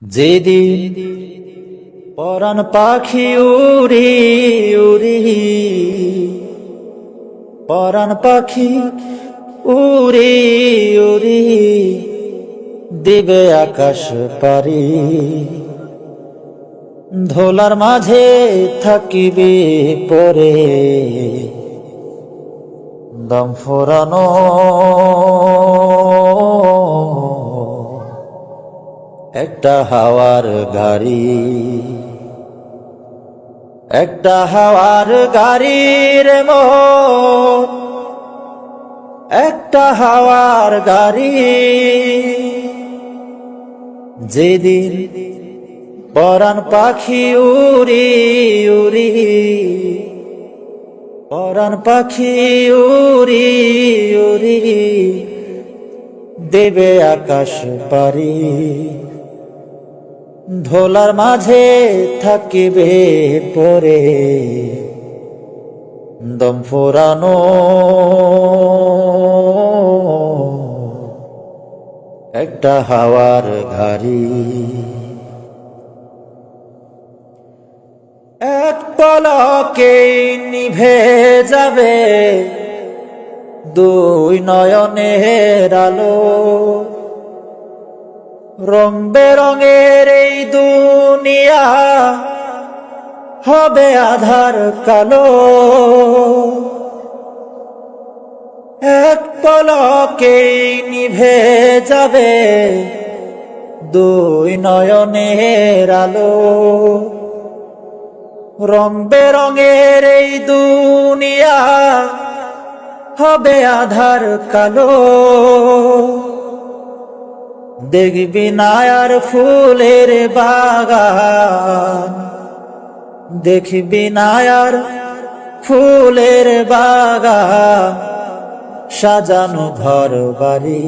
যেদিন পরাণ পাখি উড়ি উড়ি, পরাণ পাখি উড়ি উড়ি দিবে আকাশ পারি, ধোলার মাঝে থাকিবে পরে দম ফোরানো একটা হাওয়ার গাড়ি, একটা হাওয়ার গাড়ি রে মন, একটা হাওয়ার গাড়ি। যেদিন পরাণ পাখি উড়ি উড়ি, পরাণ পাখি উড়ি উড়ি দেবে আকাশ পারি, ধোলার মাঝে থাকিবে পরে দম ফোরানো একটা হাওয়ার গাড়ি। এক পলকে নিভে যাবে দুই নয়নের আলো, রং বেরঙের এই দুনিয়া হবে আধার কালো। এক পলকে নিভে যাবে দুই নয়নের আলো, রং বেরঙের এই দুনিয়া হবে আধার কালো। দেখবি না আর ফুলের বাগান, দেখবি না আর ফুলের বাগান, সাজানো ঘর বাড়ি,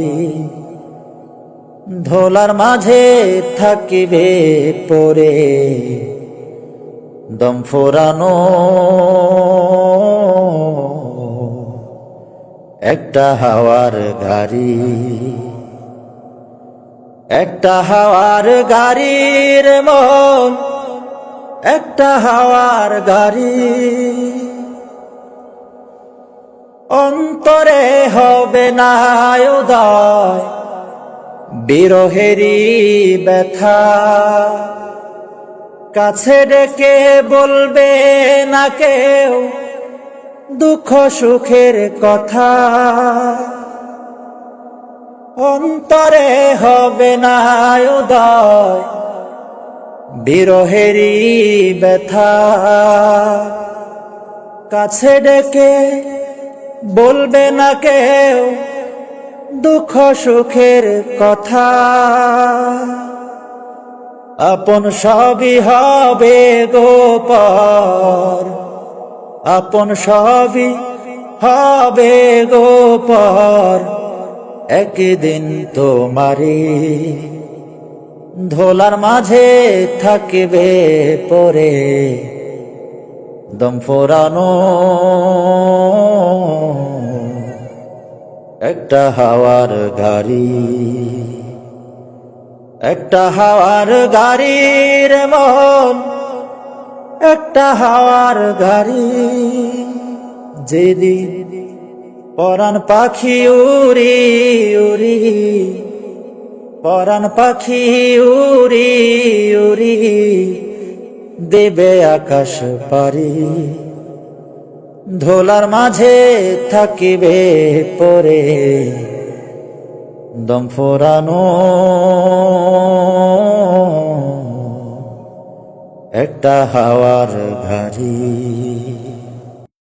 ধোলার মাঝে থাকিবে পরে দম ফোরানো একটা হাওয়ার গাড়ি, একটা হাওয়ার গাড়ির মন, একটা হাওয়ার গাড়ি। অন্তরে হবে না উদয় বিরহেরই ব্যথা, কাছে ডেকে বলবে না কেউ দুঃখ সুখের কথা। অন্তরে হবে না উদয় বিরহেরই ব্যথা, কাছে ডেকে বলবে না কেউ দুঃখ সুখের কথা। আপন সবই হবে গোপর, আপন সবই হবে গোপর, একদিন তোমারি ধোলার মাঝে থাকিবে পরে দম ফোরানো একটা হাওয়ার গাড়ি, একটা হাওয়ার গাড়ির মন, একটা হাওয়ার গাড়ি। যেদিন পরাণ পাখি উড়ি উড়ি, পরাণ পাখি উড়ি উড়ি দেবে আকাশ পারি, ধোলার মাঝে থাকিবে পরে দম ফোরানো একটা হাওয়ার গাড়ি।